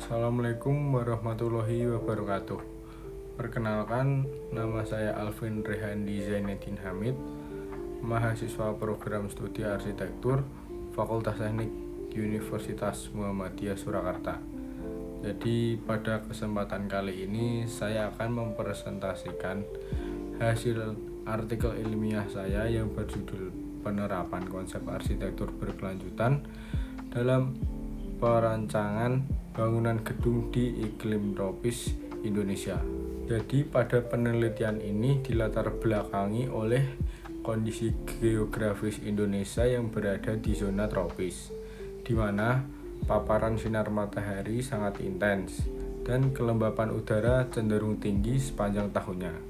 Assalamualaikum warahmatullahi wabarakatuh. Perkenalkan, nama saya Alvin Rehandi Zainuddin Hamid, mahasiswa program studi arsitektur Fakultas Teknik Universitas Muhammadiyah Surakarta. Jadi pada kesempatan kali ini saya akan mempresentasikan hasil artikel ilmiah saya yang berjudul Penerapan Konsep Arsitektur Berkelanjutan dalam Perancangan Bangunan Gedung di Iklim Tropis Indonesia. Jadi pada penelitian ini dilatar belakangi oleh kondisi geografis Indonesia yang berada di zona tropis, di mana paparan sinar matahari sangat intens dan kelembapan udara cenderung tinggi sepanjang tahunnya.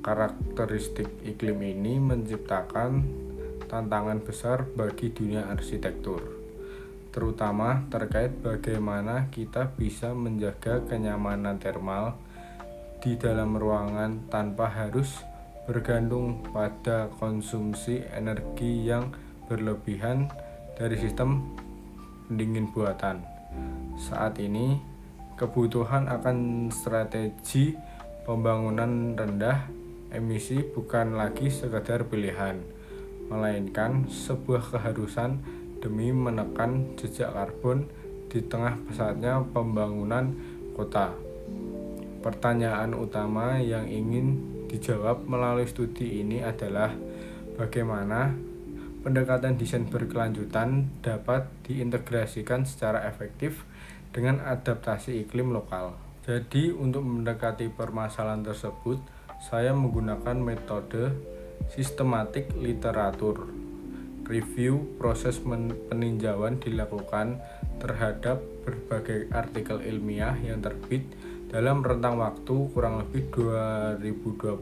Karakteristik iklim ini menciptakan tantangan besar bagi dunia arsitektur, terutama terkait bagaimana kita bisa menjaga kenyamanan termal di dalam ruangan tanpa harus bergantung pada konsumsi energi yang berlebihan dari sistem pendingin buatan. Saat ini, kebutuhan akan strategi pembangunan rendah emisi bukan lagi sekedar pilihan, melainkan sebuah keharusan demi menekan jejak karbon di tengah pesatnya pembangunan kota. Pertanyaan utama yang ingin dijawab melalui studi ini adalah bagaimana pendekatan desain berkelanjutan dapat diintegrasikan secara efektif dengan adaptasi iklim lokal. Jadi untuk mendekati permasalahan tersebut, saya menggunakan metode sistematik literatur. Review proses peninjauan dilakukan terhadap berbagai artikel ilmiah yang terbit dalam rentang waktu kurang lebih 2020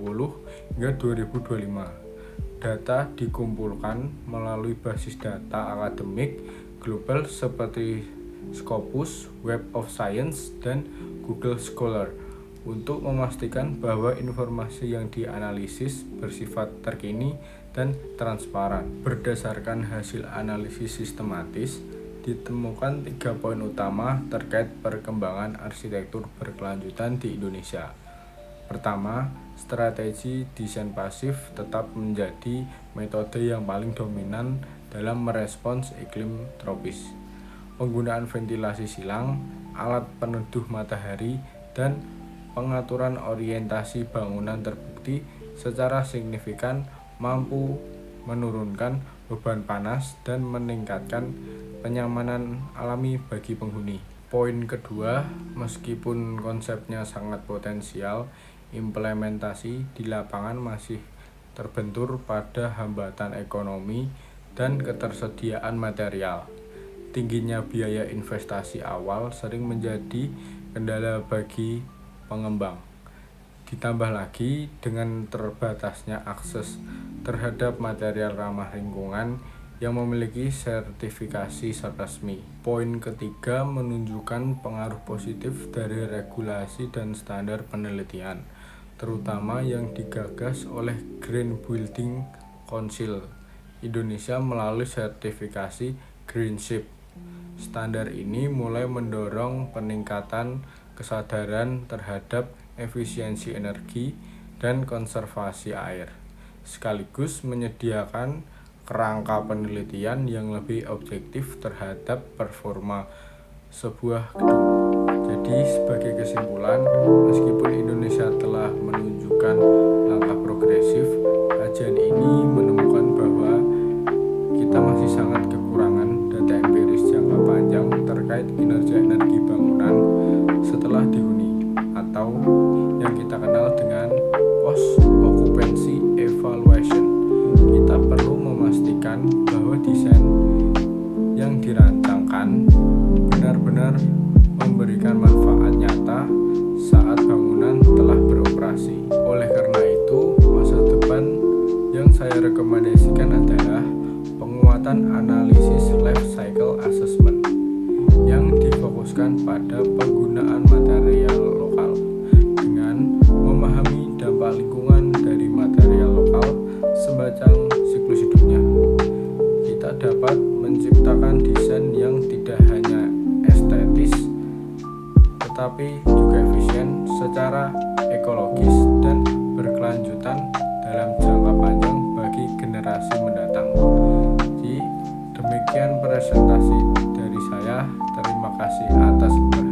hingga 2025. Data dikumpulkan melalui basis data akademik global seperti Scopus, Web of Science, dan Google Scholar untuk memastikan bahwa informasi yang dianalisis bersifat terkini dan transparan. Berdasarkan hasil analisis sistematis, ditemukan 3 poin utama terkait perkembangan arsitektur berkelanjutan di Indonesia. Pertama, strategi desain pasif tetap menjadi metode yang paling dominan dalam merespons iklim tropis. Penggunaan ventilasi silang, alat peneduh matahari, dan pengaturan orientasi bangunan terbukti secara signifikan mampu menurunkan beban panas dan meningkatkan kenyamanan alami bagi penghuni. Poin kedua, meskipun konsepnya sangat potensial, implementasi di lapangan masih terbentur pada hambatan ekonomi dan ketersediaan material. Tingginya biaya investasi awal sering menjadi kendala bagi pengembang. Ditambah lagi dengan terbatasnya akses terhadap material ramah lingkungan yang memiliki sertifikasi resmi. Poin ketiga menunjukkan pengaruh positif dari regulasi dan standar penelitian, terutama yang digagas oleh Green Building Council Indonesia melalui sertifikasi Greenship. Standar ini mulai mendorong peningkatan kesadaran terhadap efisiensi energi dan konservasi air, sekaligus menyediakan kerangka penelitian yang lebih objektif terhadap performa sebuah gedung. Jadi sebagai kesimpulan, meskipun Indonesia telah menunjukkan langkah progresif, kajian ini menemukan bahwa kita masih sangat kekurangan data empiris jangka panjang terkait kinerja energi bangunan setelah dihuni, atau yang kita kenal dengan post occupancy evaluation. Kita perlu memastikan bahwa desain yang dirancangkan benar-benar memberikan manfaat nyata saat bangunan telah beroperasi. Oleh karena itu, masa depan yang saya rekomendasikan adalah penguatan analisis life cycle assessment yang difokuskan pada penggunaan material lokal. Dengan memahami dampak lingkungan dari material lokal sepanjang siklus hidupnya, kita dapat menciptakan desain yang tidak hanya estetis tapi juga efisien secara ekologis dan berkelanjutan dalam jangka panjang bagi generasi mendatang. Jadi demikian presentasi dari saya. Terima kasih atas perhatiannya.